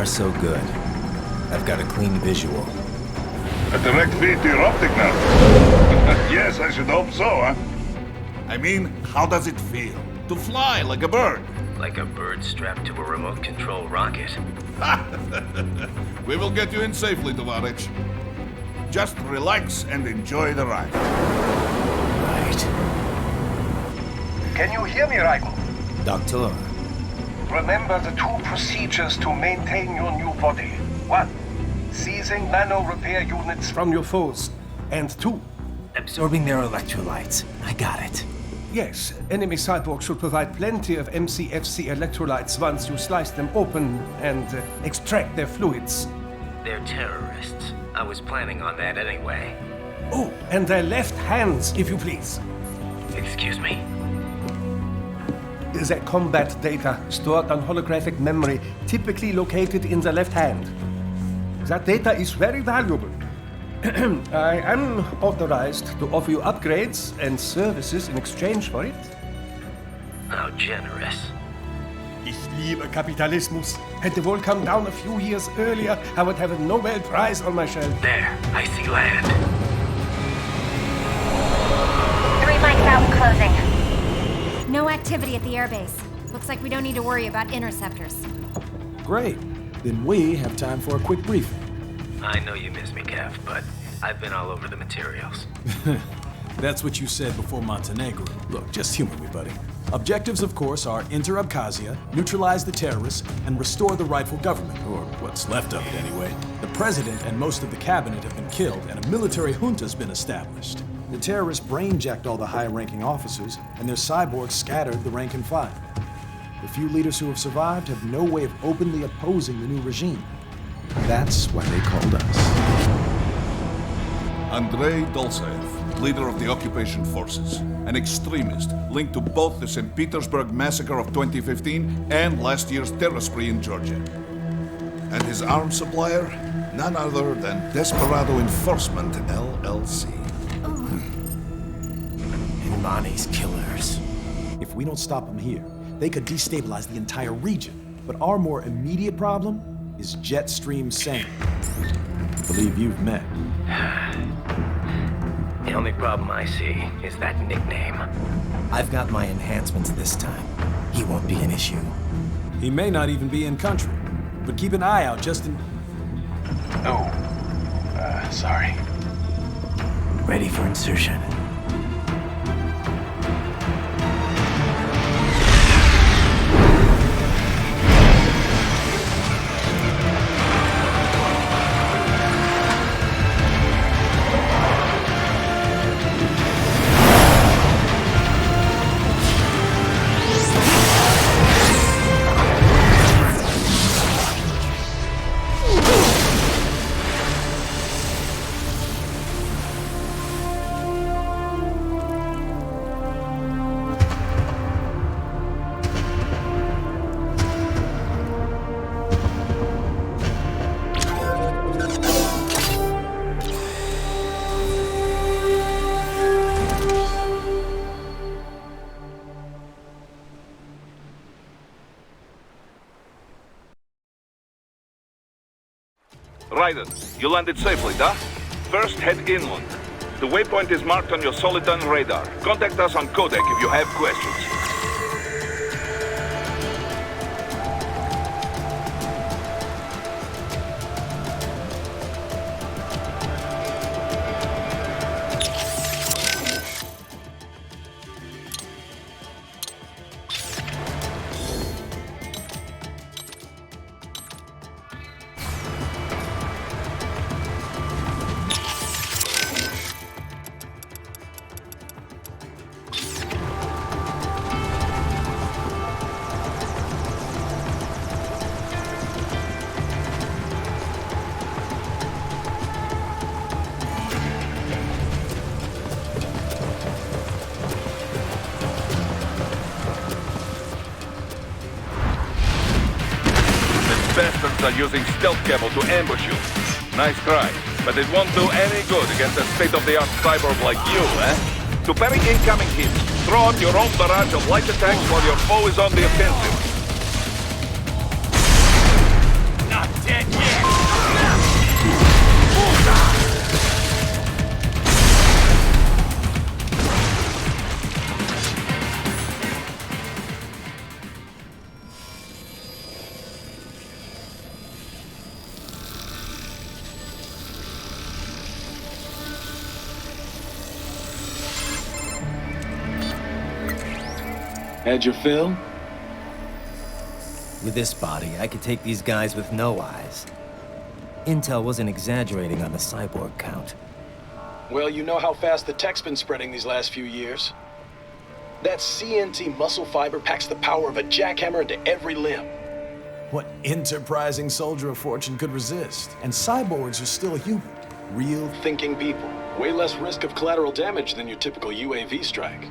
far, so good. I've got a clean visual. A direct feed to your optic nerve. Yes, I should hope so, huh? I mean, how does it feel? To fly like a bird? Like a bird strapped to a remote control rocket. We will get you in safely, Tovarich. Just relax and enjoy the ride. Right. Can you hear me, Raiko? Doctor. Remember the two procedures to maintain your new body. 1. Seizing nano repair units from your foes. And 2. Absorbing their electrolytes. I got it. Yes, enemy cyborgs should provide plenty of MCFC electrolytes once you slice them open and extract their fluids. They're terrorists. I was planning on that anyway. Oh, and their left hands, if you please. Excuse me? The combat data stored on holographic memory, typically located in the left hand. That data is very valuable. I am authorized to offer you upgrades and services in exchange for it. How generous. Ich liebe Kapitalismus. Had the wall come down a few years earlier, I would have a Nobel Prize on my shelf. There, I see land. 3 mics out and closing. No activity at the airbase. Looks like we don't need to worry about interceptors. Great. Then we have time for a quick briefing. I know you miss me, Kev, but I've been all over the materials. That's what you said before Montenegro. Look, just humor me, buddy. Objectives, of course, are enter Abkhazia, neutralize the terrorists, and restore the rightful government, or what's left of it anyway. The president and most of the cabinet have been killed, and a military junta's been established. The terrorists brain-jacked all the high-ranking officers, and their cyborgs scattered the rank and file. The few leaders who have survived have no way of openly opposing the new regime. That's why they called us. Andrei Dolzaev, leader of the occupation forces, an extremist linked to both the St. Petersburg massacre of 2015 and last year's terror spree in Georgia. And his arms supplier, none other than Desperado Enforcement, LLC. And Money's killers. If we don't stop them here, they could destabilize the entire region. But our more immediate problem is Jetstream Sam. I believe you've met. The only problem I see is that nickname. I've got my enhancements this time. He won't be an issue. He may not even be in country, but keep an eye out just in... Oh, sorry. Ready for insertion. Raiden, you landed safely, da? First, head inland. The waypoint is marked on your Soliton radar. Contact us on codec if you have questions. Bastards are using stealth cable to ambush you. Nice try, but it won't do any good against a state-of-the-art cyborg like you, eh? To parry incoming hits, throw out your own barrage of light attacks while your foe is on the offensive. Not Had your fill? With this body, I could take these guys with no eyes. Intel wasn't exaggerating on the cyborg count. Well, you know how fast the tech's been spreading these last few years. That CNT muscle fiber packs the power of a jackhammer into every limb. What enterprising soldier of fortune could resist? And cyborgs are still human. Real Thinking people. Way less risk of collateral damage than your typical UAV strike.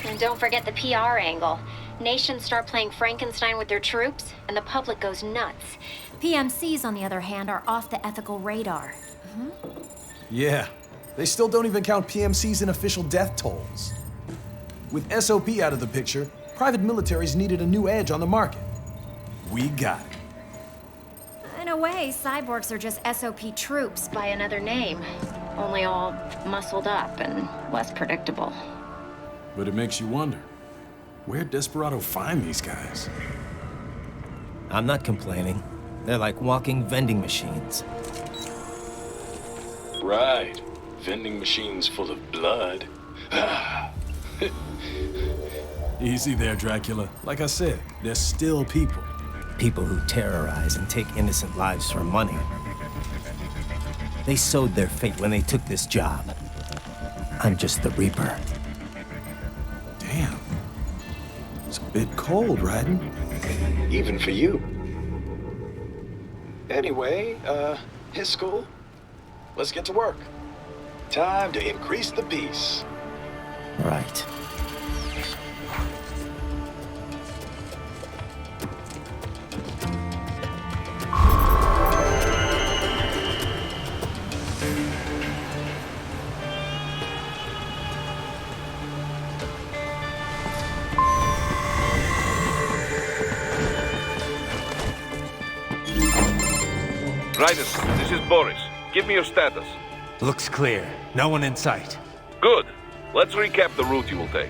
And don't forget the PR angle. Nations start playing Frankenstein with their troops, and the public goes nuts. PMCs, on the other hand, are off the ethical radar. Yeah, they still don't even count PMCs in official death tolls. With SOP out of the picture, private militaries needed a new edge on the market. We got it. In a way, cyborgs are just SOP troops by another name. Only all muscled up and less predictable. But it makes you wonder, where'd Desperado find these guys? I'm not complaining. They're like walking vending machines. Right. Vending machines full of blood. Easy there, Dracula. Like I said, they're still people. People who terrorize and take innocent lives for money. They sowed their fate when they took this job. I'm just the Reaper. Damn. It's a bit cold, Radeon. Even for you. Anyway, his school. Let's get to work. Time to increase the peace. Right. Ryzen, this is Boris. Give me your status. Looks clear. No one in sight. Good. Let's recap the route you will take.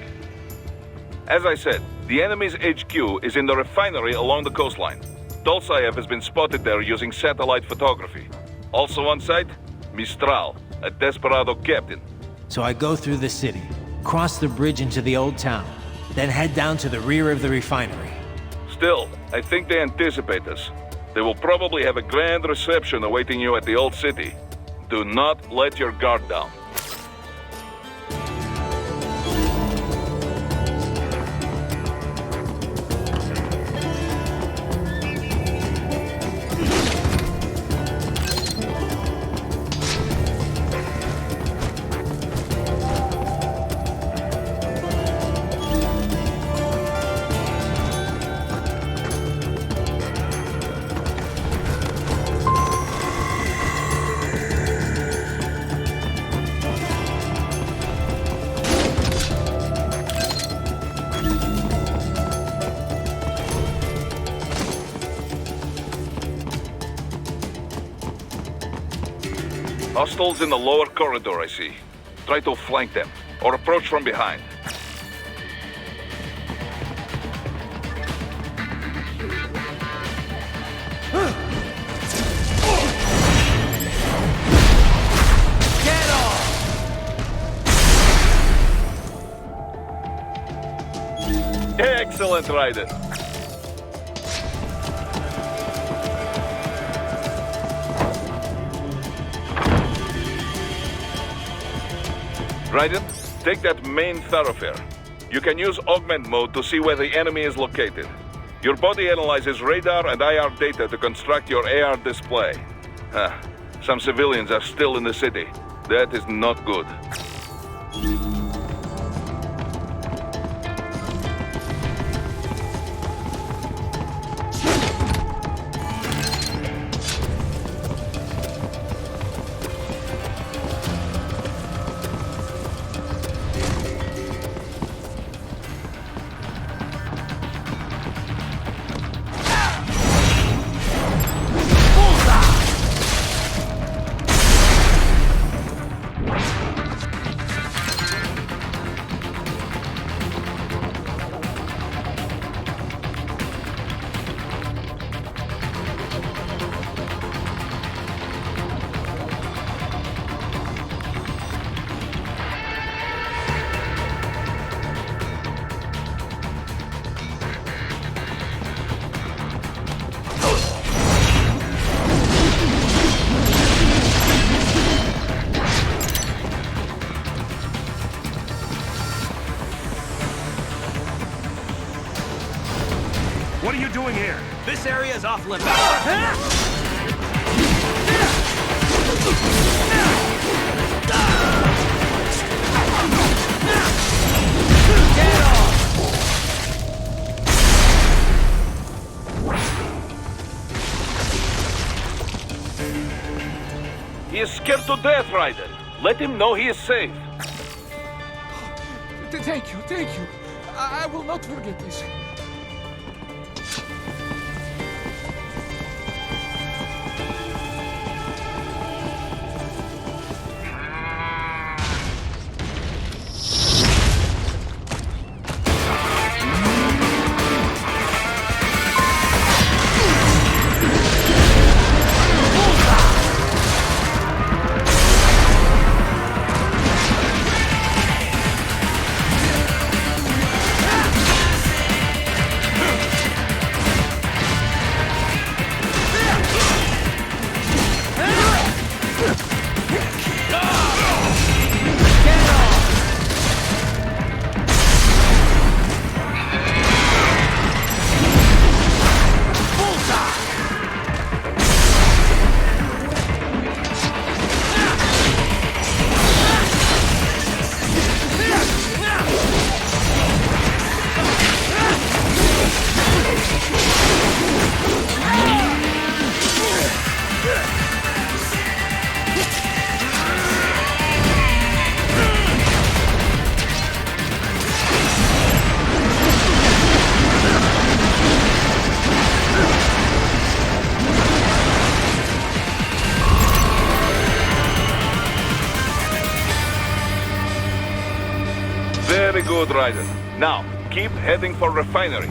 As I said, the enemy's HQ is in the refinery along the coastline. Dolsaev has been spotted there using satellite photography. Also on site, Mistral, a Desperado captain. So I go through the city, cross the bridge into the old town, then head down to the rear of the refinery. Still, I think they anticipate us. They will probably have a grand reception awaiting you at the old city. Do not let your guard down. Hostiles in the lower corridor, I see. Try to flank them, or approach from behind. Get off! Excellent, Ryder. Raiden, take that main thoroughfare. You can use augment mode to see where the enemy is located. Your body analyzes radar and IR data to construct your AR display. Some civilians are still in the city. That is not good. doing here? This area is off limits. Get off! He is scared to death, Ryder. Let him know he is safe. Thank you, thank you. I will not forget this. Very good, Ryder. Now, keep heading for refinery.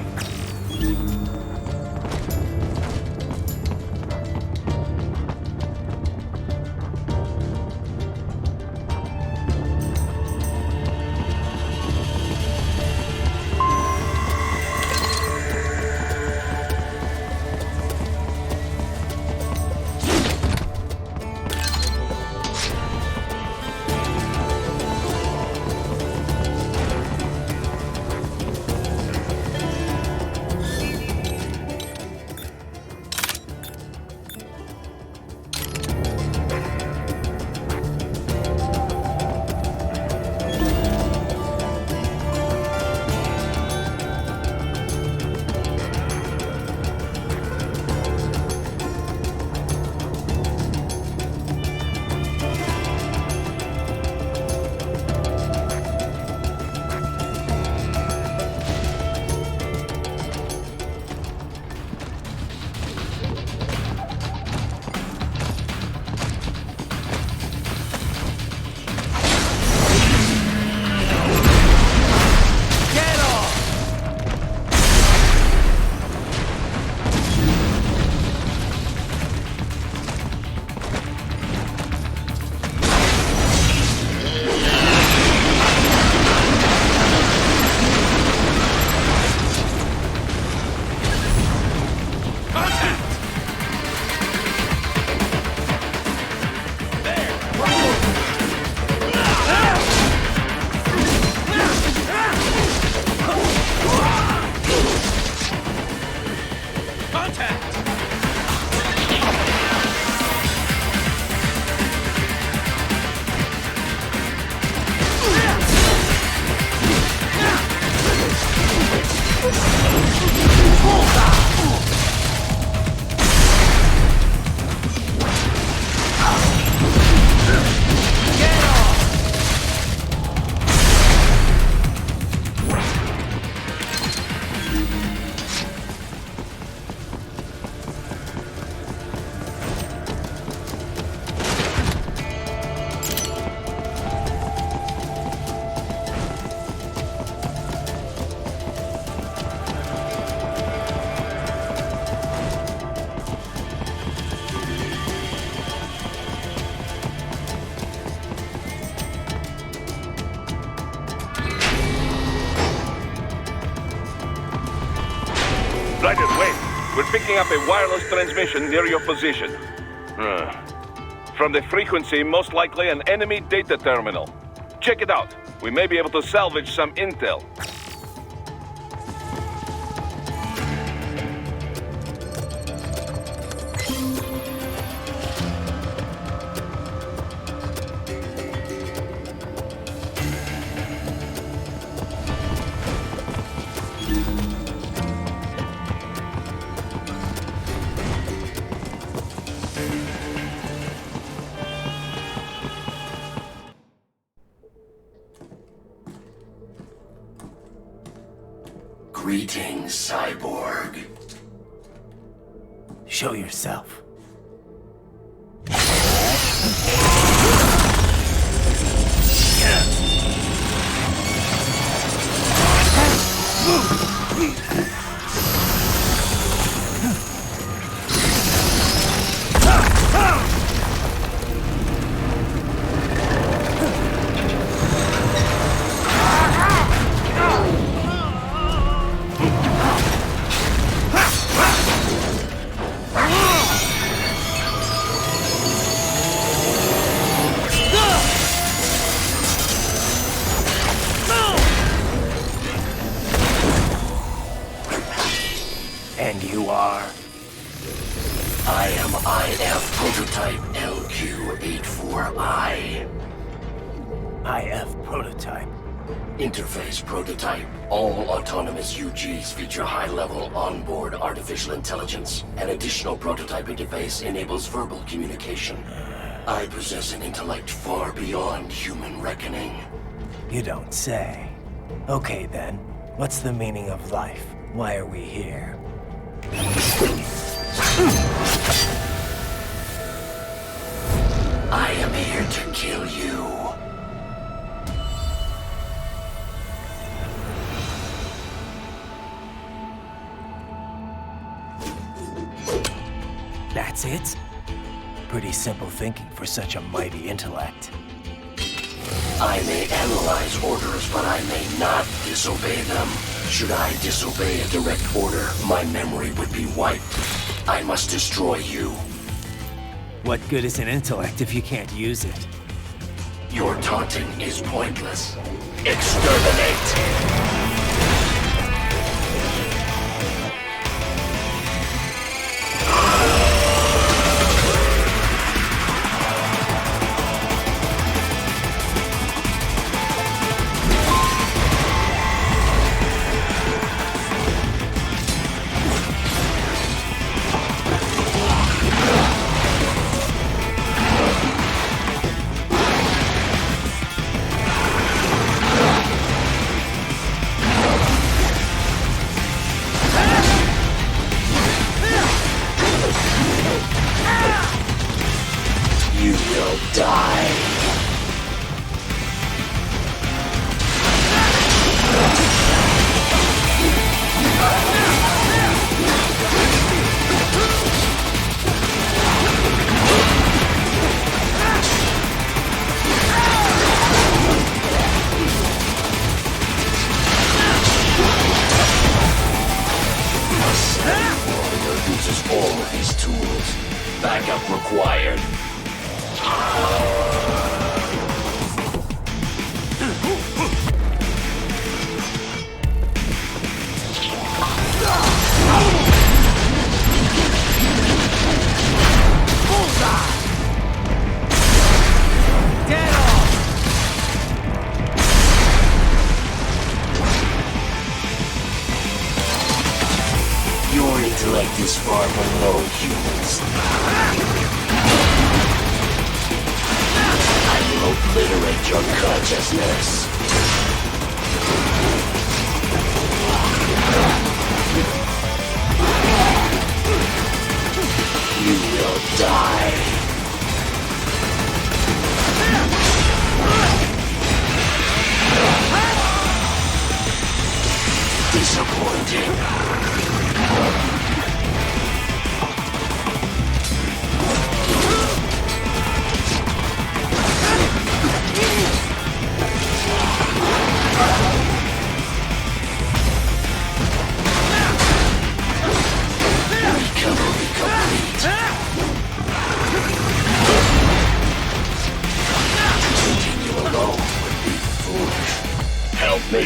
Ryder, wait. We're picking up a wireless transmission near your position. From the frequency, most likely an enemy data terminal. Check it out. We may be able to salvage some intel. Greetings, cyborg. Show yourself. And you are? I am IF Prototype LQ84I. IF Prototype. Interface Prototype. All autonomous UGs feature high-level onboard artificial intelligence. An additional prototype interface enables verbal communication. I possess an intellect far beyond human reckoning. You don't say. Okay then, what's the meaning of life? Why are we here? I am here to kill you. That's it? Pretty simple thinking for such a mighty intellect. I may analyze orders, but I may not disobey them. Should I disobey a direct order, my memory would be wiped. I must destroy you. What good is an intellect if you can't use it? Your taunting is pointless. Exterminate! Is far below humans. I will obliterate your consciousness. You will die. Disappointing. Help me.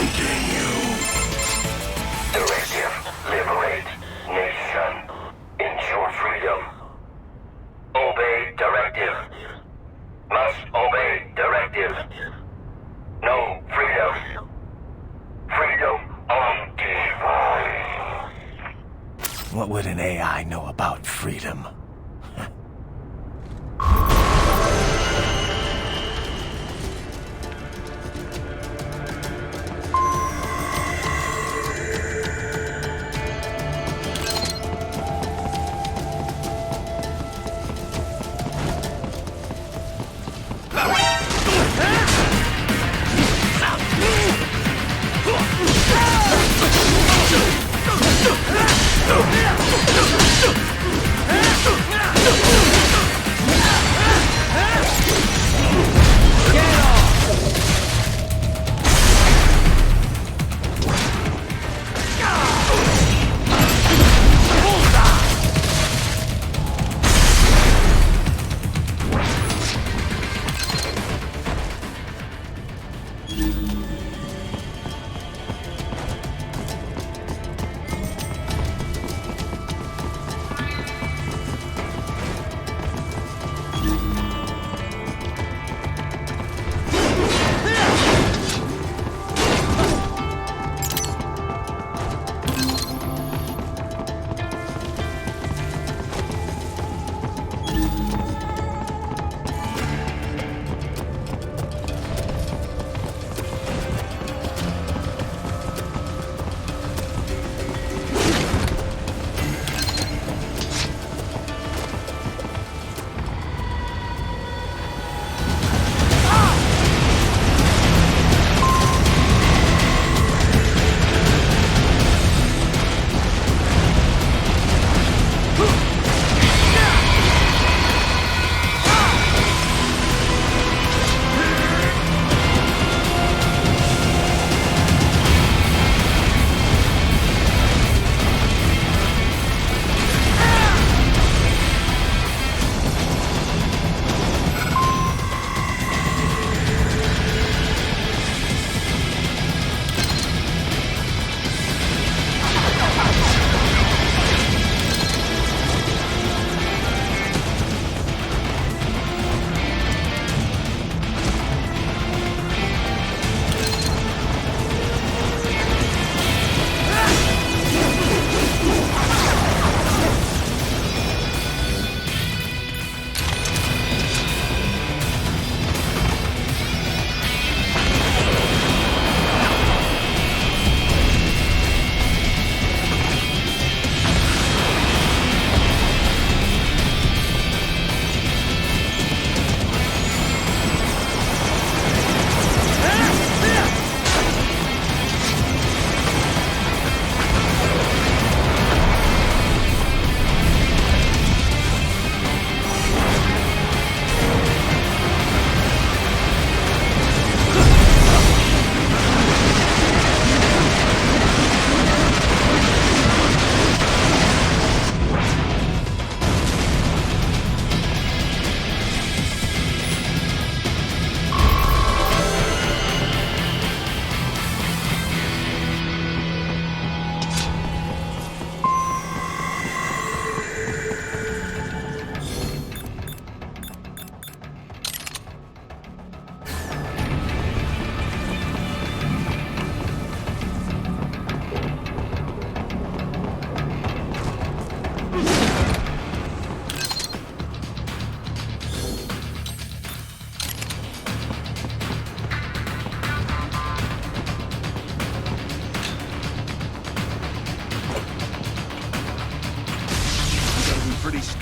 Continue. Directive. Liberate. Nation. Ensure freedom. Obey directive. Must obey directive. No freedom. Freedom on device. What would an AI know about freedom?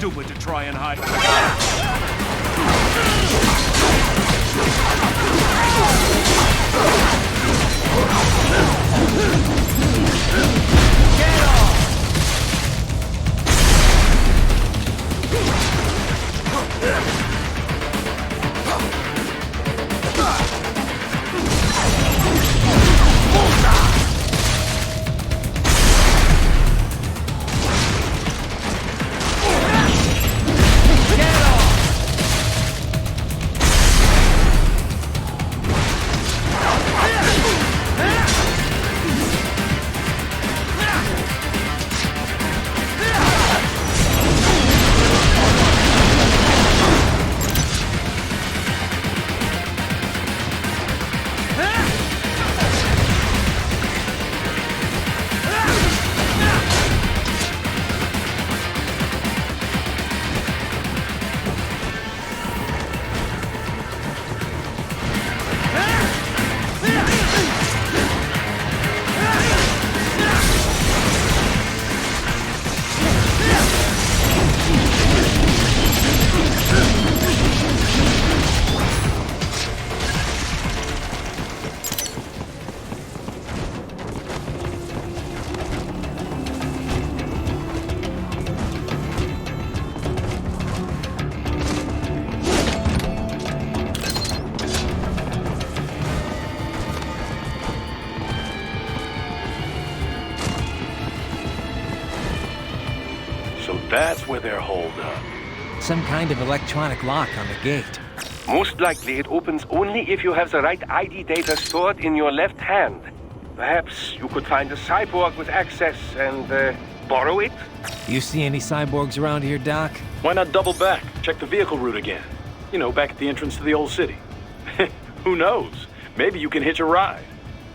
stupid to try and hide. Get off! That's where they're holed up. Some kind of electronic lock on the gate. Most likely it opens only if you have the right ID data stored in your left hand. Perhaps you could find a cyborg with access and borrow it? You see any cyborgs around here, Doc? Why not double back? Check the vehicle route again. You know, back at the entrance to the old city. Who knows? Maybe you can hitch a ride.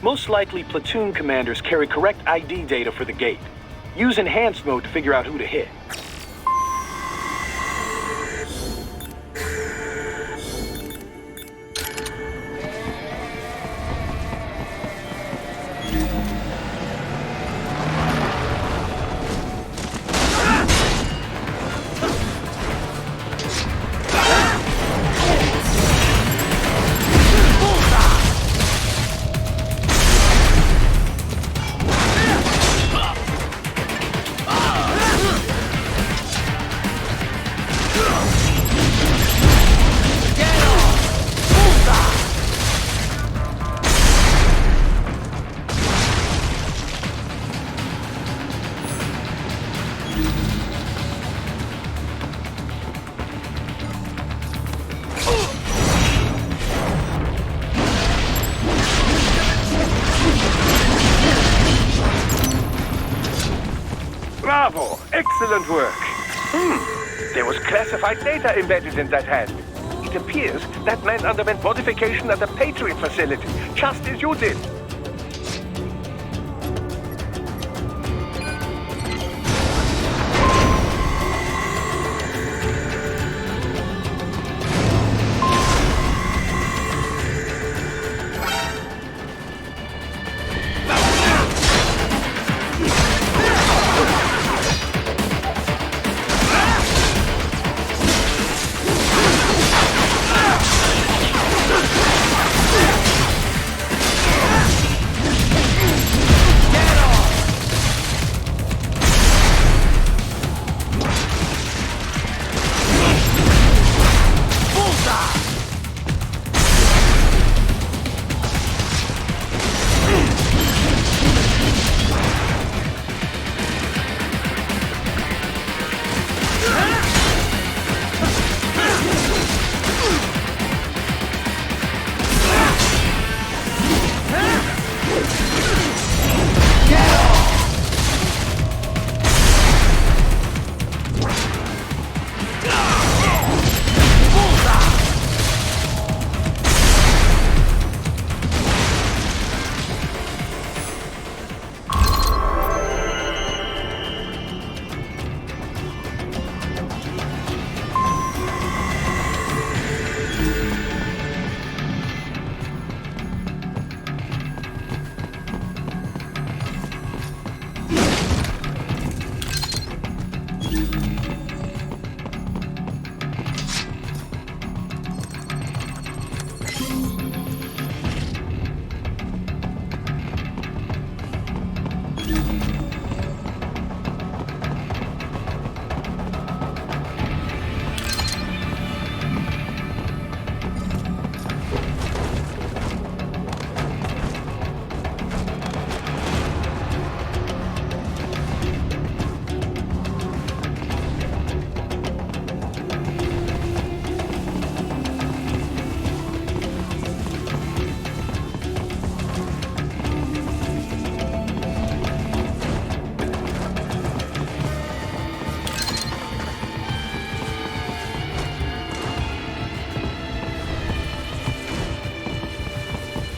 Most likely, platoon commanders carry correct ID data for the gate. Use enhanced mode to figure out who to hit. Bravo! Excellent work. There was classified data embedded in that hand. It appears that man underwent modification at the Patriot facility, just as you did.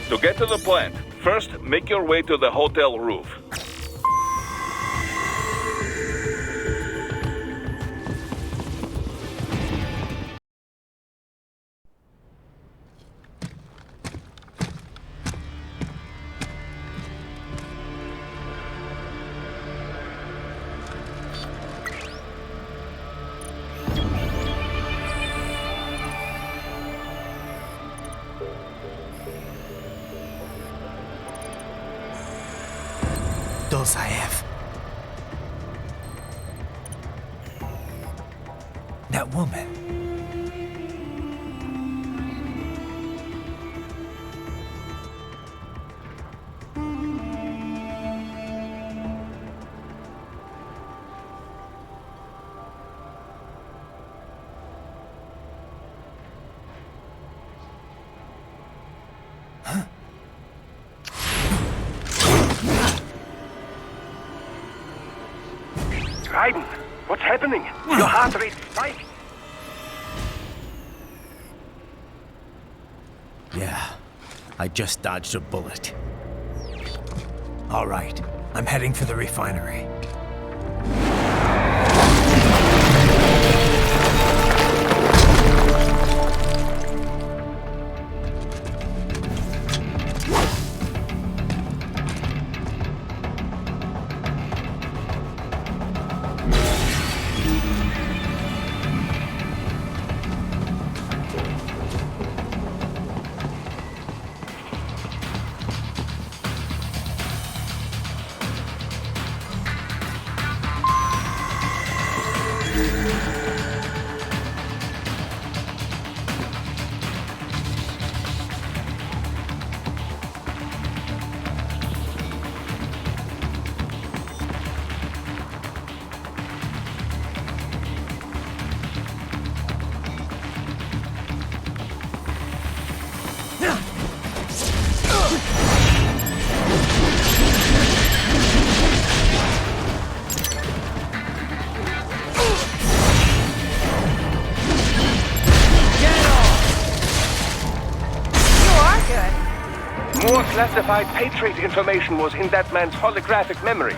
To get to the plant, first make your way to the hotel roof. Those I have. That woman. Raiden, what's happening? Your heart rate spiked. Yeah, I just dodged a bullet. All right, I'm heading for the refinery. More classified Patriot information was in that man's holographic memory.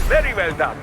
Very well done.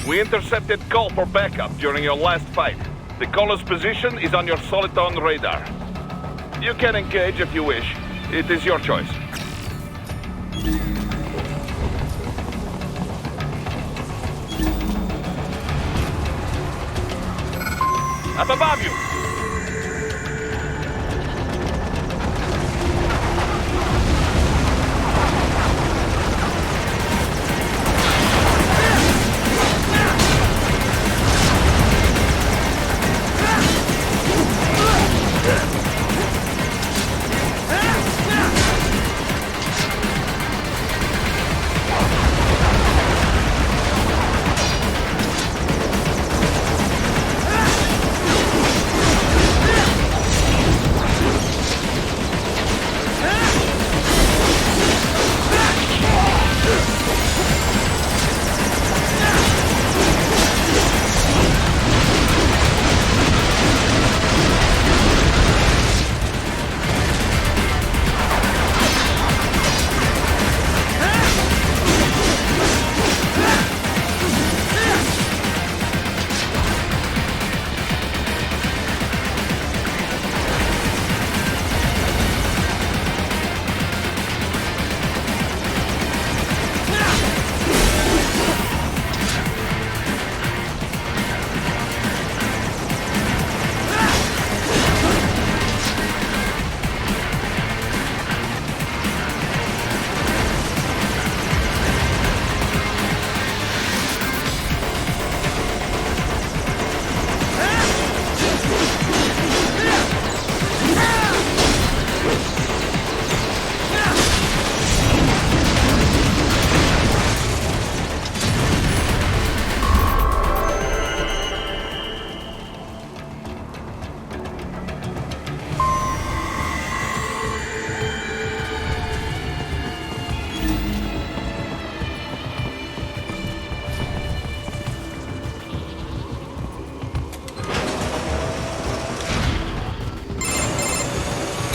We intercepted call for backup during your last fight. The caller's position is on your Soliton radar. You can engage if you wish. It is your choice. Up above you!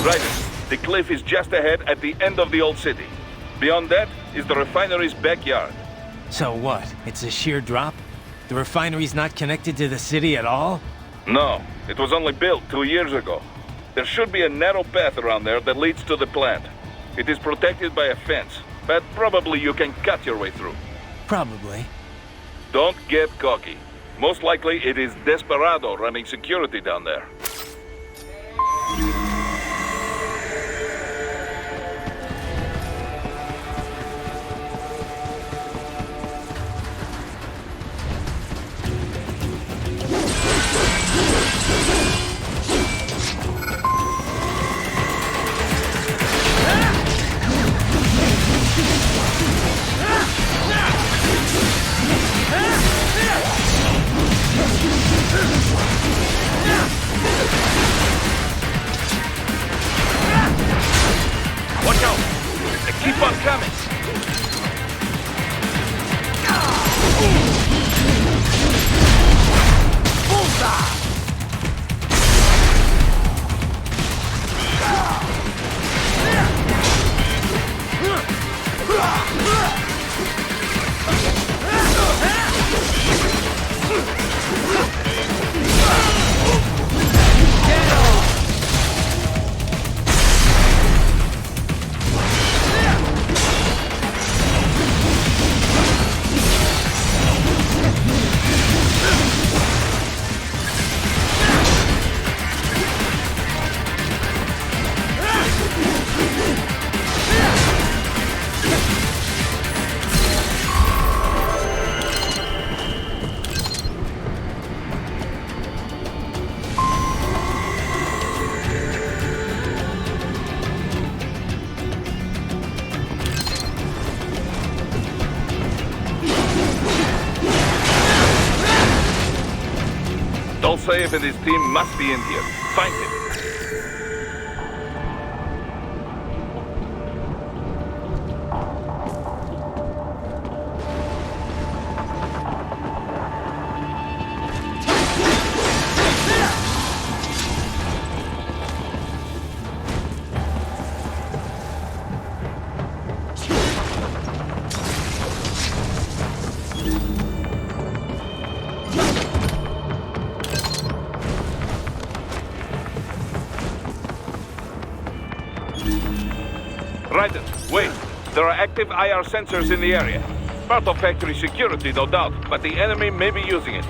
Ryzen, the cliff is just ahead at the end of the old city. Beyond that is the refinery's backyard. So what? It's a sheer drop? The refinery's not connected to the city at all? No, it was only built 2 years ago. There should be a narrow path around there that leads to the plant. It is protected by a fence, but probably you can cut your way through. Probably. Don't get cocky. Most likely it is Desperado running security down there. Watch out! They keep on coming! Bullseye! Dolceev and his team must be in here. Find him. Raiden, wait. There are active IR sensors in the area. Part of factory security, no doubt, but the enemy may be using it.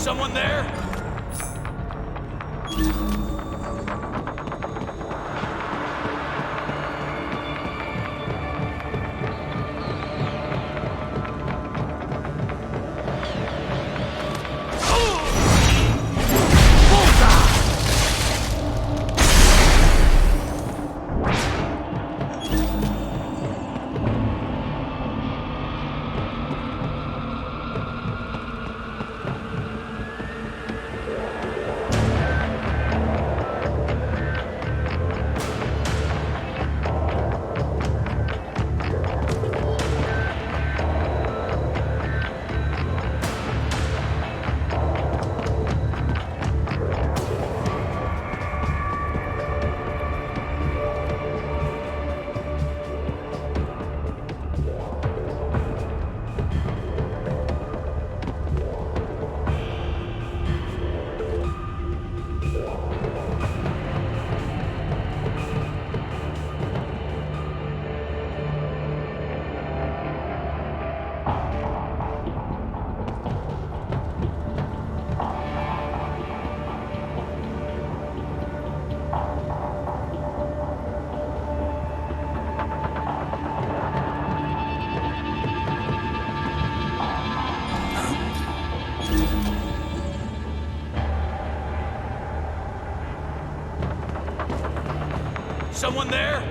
Someone there? Someone there?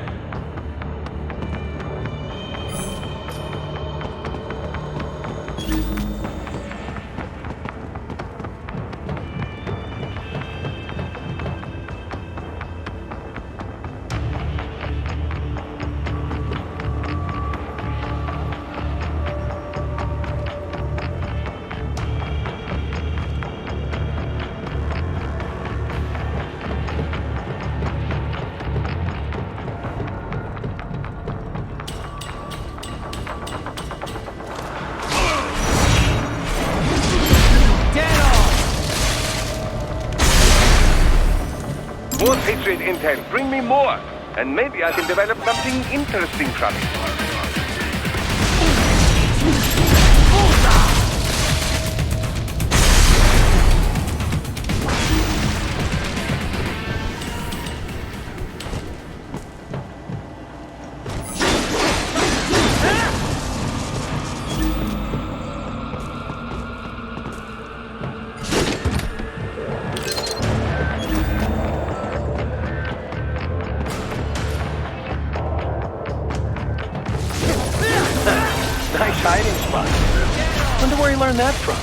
More Patriot intel. Bring me more. And maybe I can develop something interesting from it. Nice hiding spot. Wonder where he learned that from.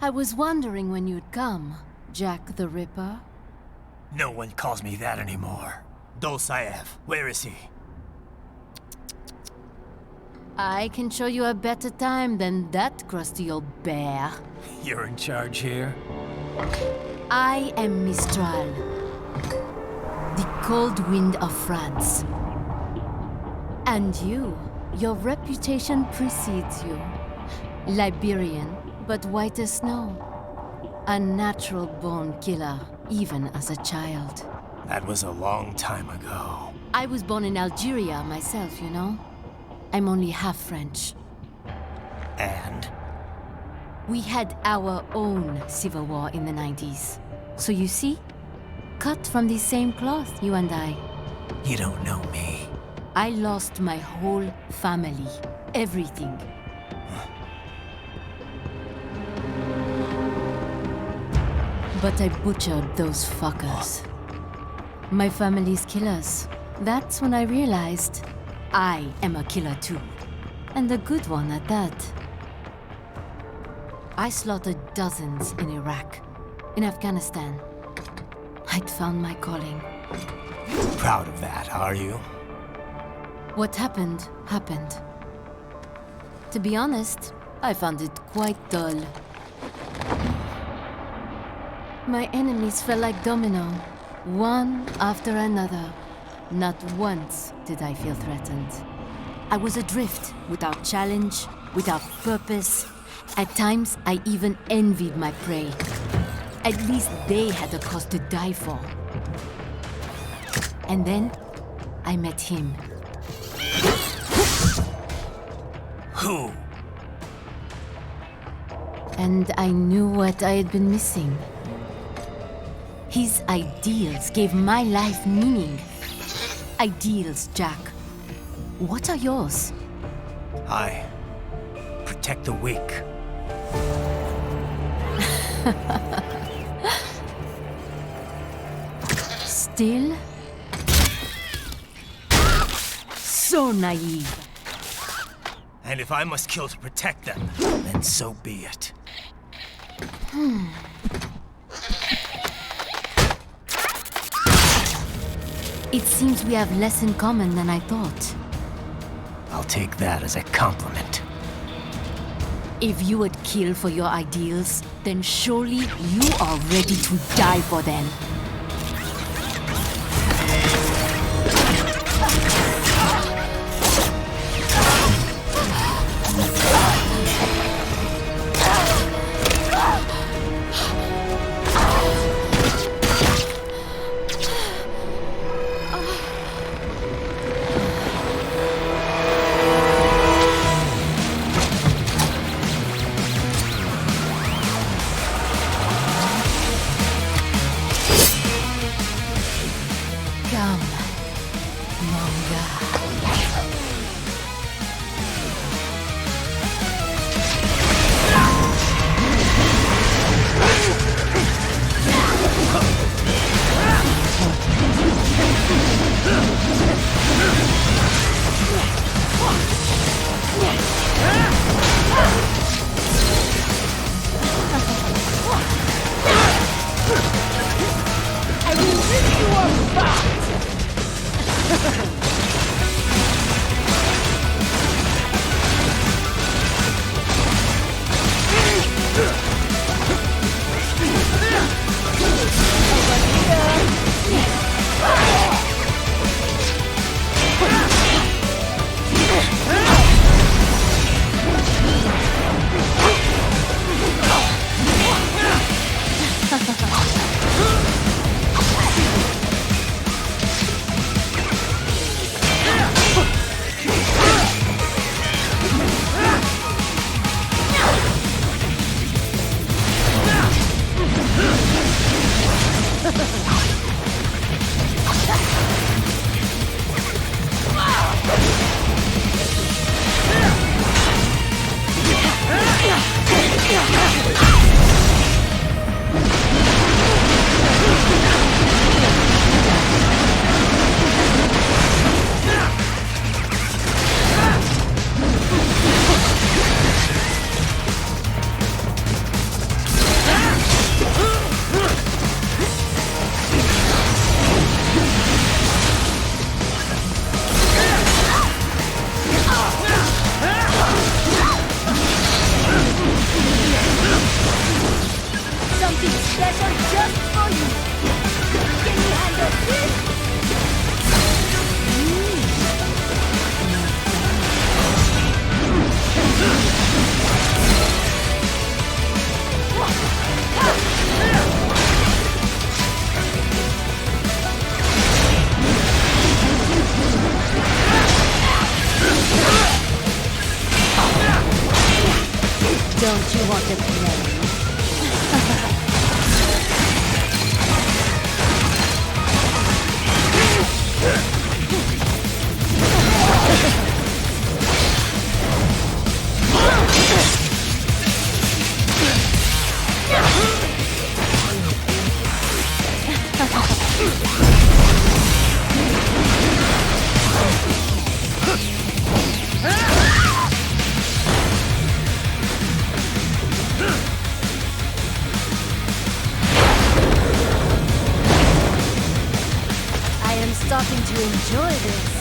I was wondering when you'd come, Jack the Ripper. No one calls me that anymore. Dosaev, where is he? I can show you a better time than that crusty old bear. You're in charge here? I am Mistral, the cold wind of France. And your reputation precedes you. Liberian, but white as snow. A natural-born killer, even as a child. That was a long time ago. I was born in Algeria myself, you know? I'm only half French. And? We had our own civil war in the 90s. So you see? Cut from the same cloth, you and I. You don't know me. I lost my whole family. Everything. But I butchered those fuckers. My family's killers. That's when I realized I am a killer too. And a good one at that. I slaughtered dozens in Iraq, in Afghanistan. I'd found my calling. Proud of that, are you? What happened, happened. To be honest, I found it quite dull. My enemies fell like domino, one after another. Not once did I feel threatened. I was adrift, without challenge, without purpose. At times, I even envied my prey. At least they had a cause to die for. And then, I met him. Who? And I knew what I had been missing. His ideals gave my life meaning. Ideals, Jack. What are yours? I protect the weak. Still? So naive. And if I must kill to protect them, then so be it. It seems we have less in common than I thought. I'll take that as a compliment. If you would kill for your ideals, then surely you are ready to die for them. Don't you want to play? I am starting to enjoy this.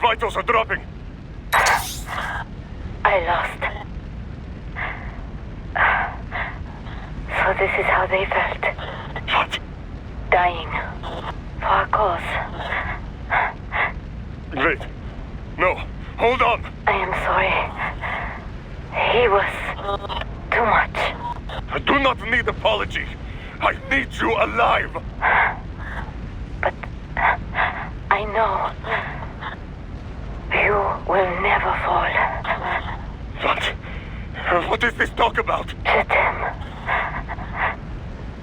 vitals are dropping. I lost. So this is how they felt. What? Dying. For a cause. Wait. No. Hold on. I am sorry. He was too much. I do not need apology. I need you alive. But I know you will never fall. What? What is this talk about? Je t'aime.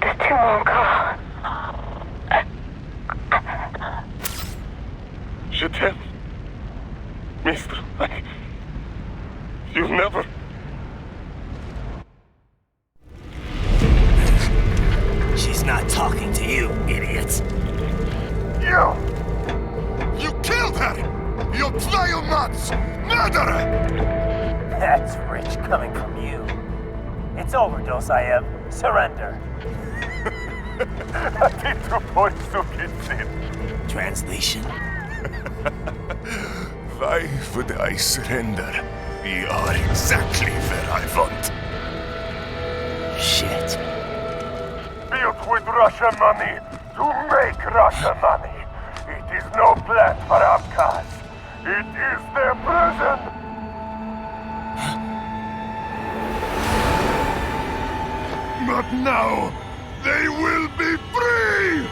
De tout mon corps. Je t'aime. Mister, You never... She's not talking to you, idiot. You! You killed her! You vile nuts! Murderer! That's rich coming from you. It's overdose, I have. Surrender. Translation? Why would I surrender? We are exactly where I want. Shit. Built with Russian money to make Russian money. It is no plan for Abkhaz. It is their prison. But now, they will be free!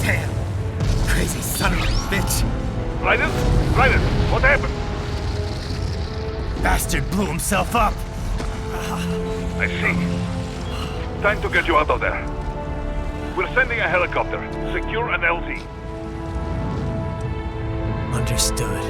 Damn! Crazy son of a bitch! Ryden? Ryden, what happened? Bastard blew himself up! I see. Time to get you out of there. We're sending a helicopter. Secure an LZ. Understood.